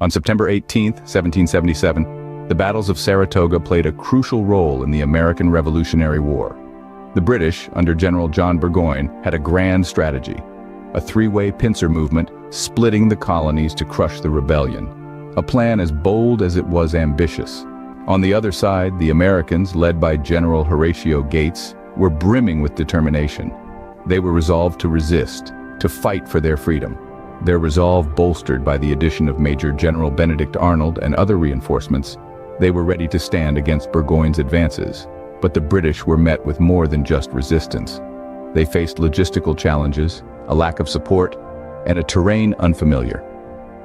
On September 18, 1777, the battles of Saratoga played a crucial role in the American Revolutionary War. The British, under General John Burgoyne, had a grand strategy, a three-way pincer movement splitting the colonies to crush the rebellion, a plan as bold as it was ambitious. On the other side, the Americans, led by General Horatio Gates, were brimming with determination. They were resolved to resist, to fight for their freedom. Their resolve bolstered by the addition of Major General Benedict Arnold and other reinforcements, they were ready to stand against Burgoyne's advances. But the British were met with more than just resistance. They faced logistical challenges, a lack of support, and a terrain unfamiliar.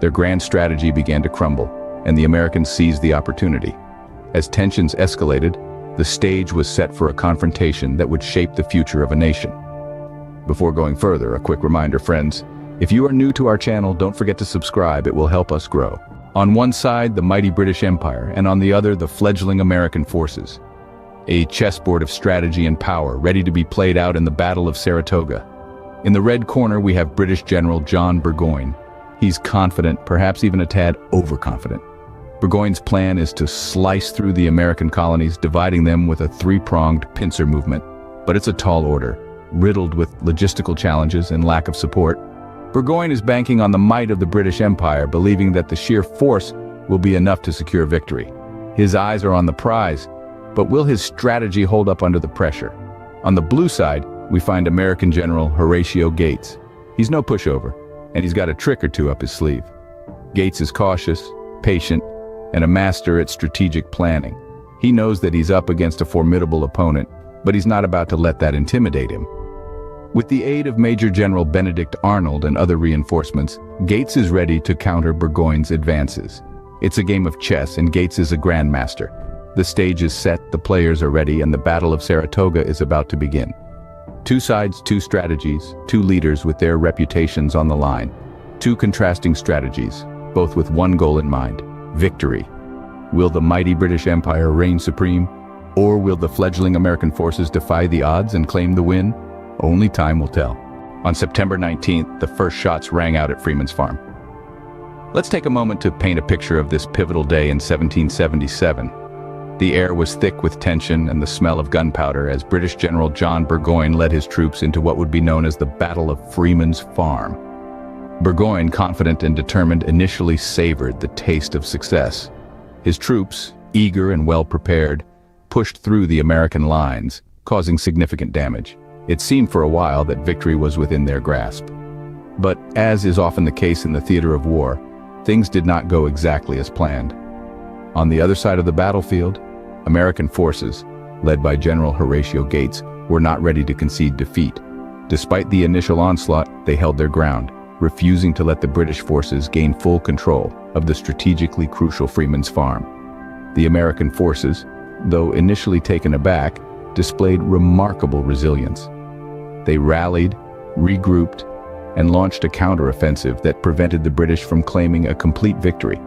Their grand strategy began to crumble, and the Americans seized the opportunity. As tensions escalated, the stage was set for a confrontation that would shape the future of a nation. Before going further, a quick reminder, friends, if you are new to our channel, don't forget to subscribe. It will help us grow. On one side, the mighty British Empire, and on the other, the fledgling American forces. A chessboard of strategy and power, ready to be played out in the Battle of Saratoga. In the red corner, we have British General John Burgoyne. He's confident, perhaps even a tad overconfident. Burgoyne's plan is to slice through the American colonies, dividing them with a three-pronged pincer movement. But it's a tall order, riddled with logistical challenges and lack of support. Burgoyne is banking on the might of the British Empire, believing that the sheer force will be enough to secure victory. His eyes are on the prize, but will his strategy hold up under the pressure? On the blue side, we find American General Horatio Gates. He's no pushover, and he's got a trick or two up his sleeve. Gates is cautious, patient, and a master at strategic planning. He knows that he's up against a formidable opponent, but he's not about to let that intimidate him. With the aid of Major General Benedict Arnold and other reinforcements, Gates is ready to counter Burgoyne's advances. It's a game of chess, and Gates is a grandmaster. The stage is set, the players are ready, and the Battle of Saratoga is about to begin. Two sides, two strategies, two leaders with their reputations on the line. Two contrasting strategies, both with one goal in mind: victory. Will the mighty British Empire reign supreme? Or will the fledgling American forces defy the odds and claim the win? Only time will tell. On September 19th, the first shots rang out at Freeman's farm. Let's take a moment to paint a picture of this pivotal day in 1777. The air was thick with tension and the smell of gunpowder as British General John Burgoyne led his troops into what would be known as the Battle of Freeman's Farm. Burgoyne, confident and determined, initially savored the taste of success. His troops, eager and well-prepared, pushed through the American lines, causing significant damage. It seemed for a while that victory was within their grasp. But as is often the case in the theater of war, things did not go exactly as planned. On the other side of the battlefield, American forces, led by General Horatio Gates, were not ready to concede defeat. Despite the initial onslaught, they held their ground, refusing to let the British forces gain full control of the strategically crucial Freeman's Farm. The American forces, though initially taken aback, displayed remarkable resilience. They rallied, regrouped, and launched a counteroffensive that prevented the British from claiming a complete victory.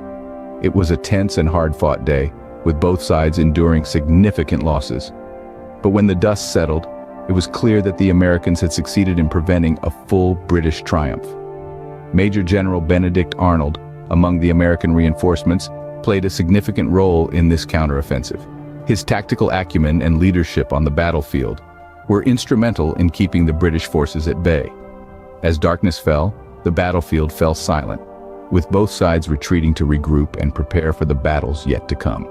It was a tense and hard-fought day, with both sides enduring significant losses. But when the dust settled, it was clear that the Americans had succeeded in preventing a full British triumph. Major General Benedict Arnold, among the American reinforcements, played a significant role in this counteroffensive. His tactical acumen and leadership on the battlefield were instrumental in keeping the British forces at bay. As darkness fell, the battlefield fell silent, with both sides retreating to regroup and prepare for the battles yet to come.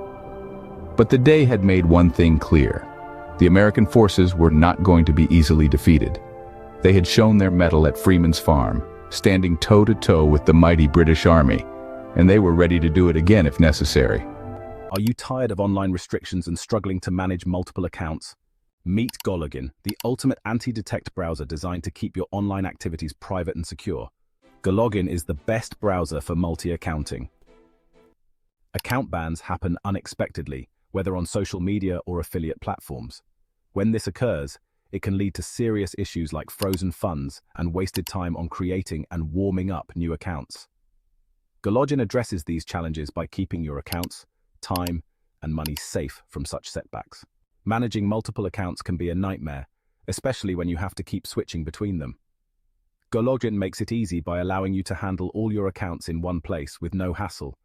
But the day had made one thing clear. The American forces were not going to be easily defeated. They had shown their mettle at Freeman's Farm, standing toe-to-toe with the mighty British Army, and they were ready to do it again if necessary. Are you tired of online restrictions and struggling to manage multiple accounts? Meet Gologin, the ultimate anti-detect browser designed to keep your online activities private and secure. Gologin is the best browser for multi-accounting. Account bans happen unexpectedly, whether on social media or affiliate platforms. When this occurs, it can lead to serious issues like frozen funds and wasted time on creating and warming up new accounts. Gologin addresses these challenges by keeping your accounts, time, and money safe from such setbacks. Managing multiple accounts can be a nightmare, especially when you have to keep switching between them. Gologin makes it easy by allowing you to handle all your accounts in one place with no hassle,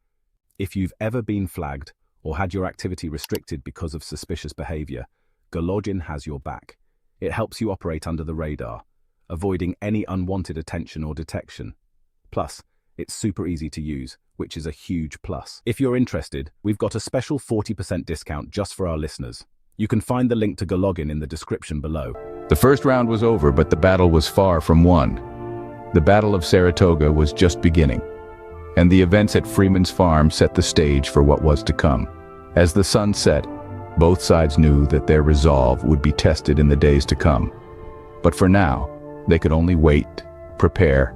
If you've ever been flagged or had your activity restricted because of suspicious behavior, Gologin has your back. It helps you operate under the radar, avoiding any unwanted attention or detection. Plus, it's super easy to use, which is a huge plus. If you're interested, we've got a special 40% discount just for our listeners. You can find the link to Gologin in the description below. The first round was over, but the battle was far from won. The Battle of Saratoga was just beginning, and the events at Freeman's farm set the stage for what was to come. As the sun set, both sides knew that their resolve would be tested in the days to come. But for now, they could only wait, prepare,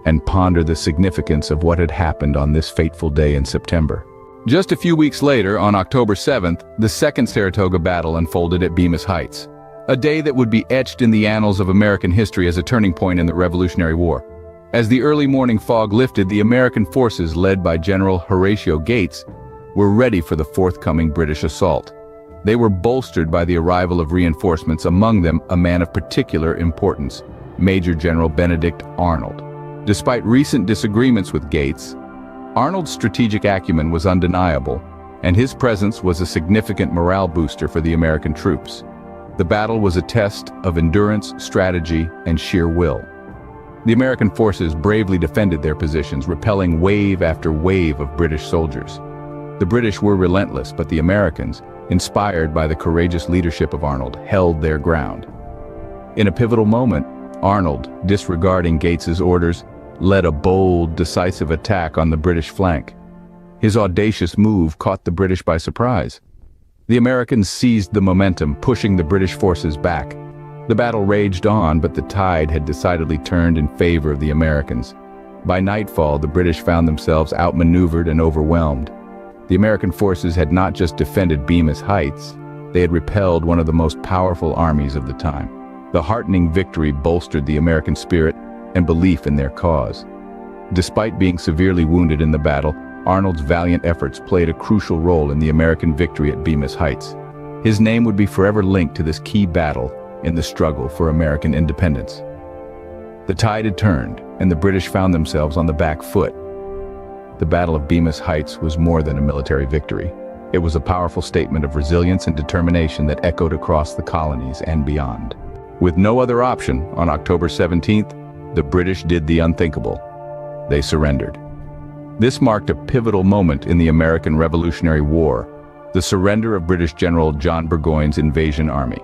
and ponder the significance of what had happened on this fateful day in September. Just a few weeks later, on October 7th, the second Saratoga battle unfolded at Bemis Heights, a day that would be etched in the annals of American history as a turning point in the Revolutionary War. As the early morning fog lifted, the American forces, led by General Horatio Gates, were ready for the forthcoming British assault. They were bolstered by the arrival of reinforcements, among them a man of particular importance, Major General Benedict Arnold. Despite recent disagreements with Gates, Arnold's strategic acumen was undeniable, and his presence was a significant morale booster for the American troops. The battle was a test of endurance, strategy, and sheer will. The American forces bravely defended their positions, repelling wave after wave of British soldiers. The British were relentless, but the Americans, inspired by the courageous leadership of Arnold, held their ground. In a pivotal moment, Arnold, disregarding Gates's orders, led a bold, decisive attack on the British flank. His audacious move caught the British by surprise. The Americans seized the momentum, pushing the British forces back. The battle raged on, but the tide had decidedly turned in favor of the Americans. By nightfall, the British found themselves outmaneuvered and overwhelmed. The American forces had not just defended Bemis Heights, they had repelled one of the most powerful armies of the time. The heartening victory bolstered the American spirit and belief in their cause. Despite being severely wounded in the battle, Arnold's valiant efforts played a crucial role in the American victory at Bemis Heights. His name would be forever linked to this key battle in the struggle for American independence. The tide had turned, and the British found themselves on the back foot. The Battle of Bemis Heights was more than a military victory. It was a powerful statement of resilience and determination that echoed across the colonies and beyond. With no other option, on October 17th, the British did the unthinkable. They surrendered. This marked a pivotal moment in the American Revolutionary War, the surrender of British General John Burgoyne's invasion army.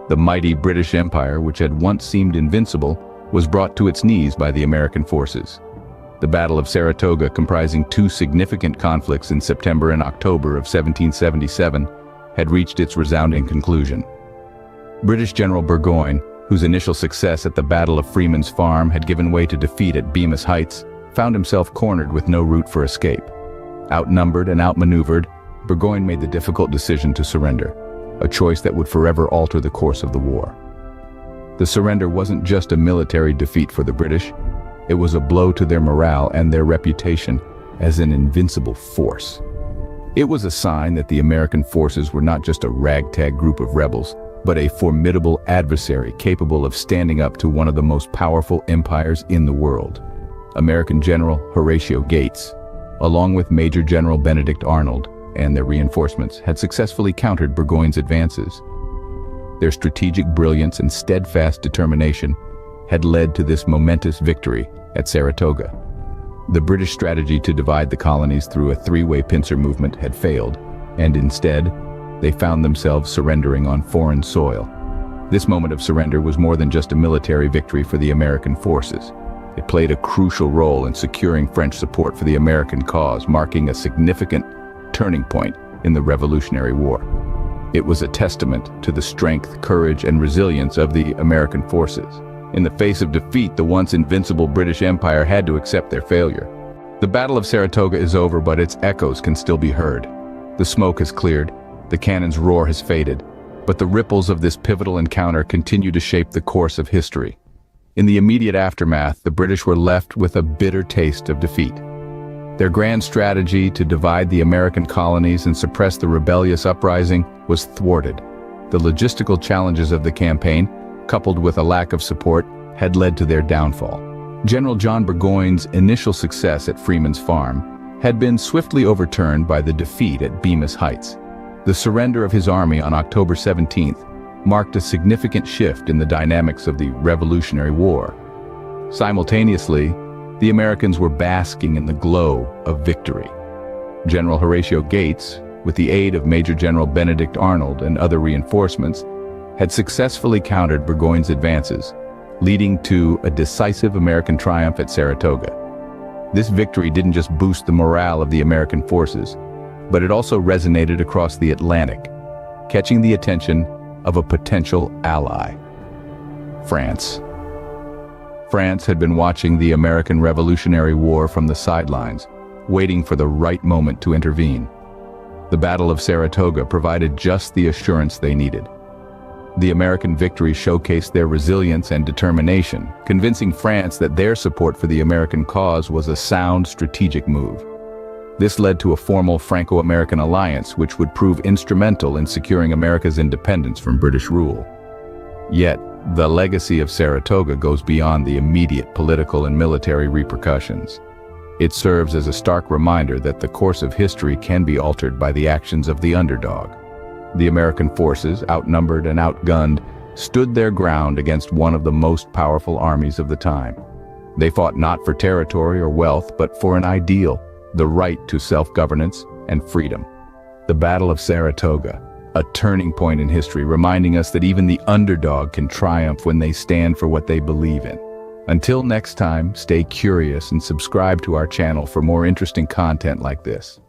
The mighty British Empire, which had once seemed invincible, was brought to its knees by the American forces. The Battle of Saratoga, comprising two significant conflicts in September and October of 1777, had reached its resounding conclusion. British General Burgoyne, whose initial success at the Battle of Freeman's farm had given way to defeat at Bemis Heights, found himself cornered with no route for escape. Outnumbered and outmaneuvered, Burgoyne made the difficult decision to surrender, a choice that would forever alter the course of the war. The surrender wasn't just a military defeat for the British, it was a blow to their morale and their reputation as an invincible force. It was a sign that the American forces were not just a ragtag group of rebels, but a formidable adversary capable of standing up to one of the most powerful empires in the world. American General Horatio Gates, along with Major General Benedict Arnold and their reinforcements, had successfully countered Burgoyne's advances. Their strategic brilliance and steadfast determination had led to this momentous victory at Saratoga. The British strategy to divide the colonies through a three-way pincer movement had failed, and instead, they found themselves surrendering on foreign soil. This moment of surrender was more than just a military victory for the American forces. It played a crucial role in securing French support for the American cause, marking a significant turning point in the Revolutionary War. It was a testament to the strength, courage, and resilience of the American forces. In the face of defeat, the once invincible British Empire had to accept their failure. The Battle of Saratoga is over, but its echoes can still be heard. The smoke has cleared, the cannon's roar has faded, but the ripples of this pivotal encounter continue to shape the course of history. In the immediate aftermath, the British were left with a bitter taste of defeat. Their grand strategy to divide the American colonies and suppress the rebellious uprising was thwarted. The logistical challenges of the campaign, coupled with a lack of support, had led to their downfall. General John Burgoyne's initial success at Freeman's farm had been swiftly overturned by the defeat at Bemis Heights. The surrender of his army on October 17th marked a significant shift in the dynamics of the Revolutionary War. Simultaneously, the Americans were basking in the glow of victory. General Horatio Gates, with the aid of Major General Benedict Arnold and other reinforcements, had successfully countered Burgoyne's advances, leading to a decisive American triumph at Saratoga. This victory didn't just boost the morale of the American forces, but it also resonated across the Atlantic, catching the attention of a potential ally: France. France had been watching the American Revolutionary War from the sidelines, waiting for the right moment to intervene. The Battle of Saratoga provided just the assurance they needed. The American victory showcased their resilience and determination, convincing France that their support for the American cause was a sound strategic move. This led to a formal Franco-American alliance which would prove instrumental in securing America's independence from British rule. Yet, the legacy of Saratoga goes beyond the immediate political and military repercussions. It serves as a stark reminder that the course of history can be altered by the actions of the underdog. The American forces, outnumbered and outgunned, stood their ground against one of the most powerful armies of the time. They fought not for territory or wealth, but for an ideal: the right to self-governance and freedom. The Battle of Saratoga, a turning point in history, reminding us that even the underdog can triumph when they stand for what they believe in. Until next time, stay curious and subscribe to our channel for more interesting content like this.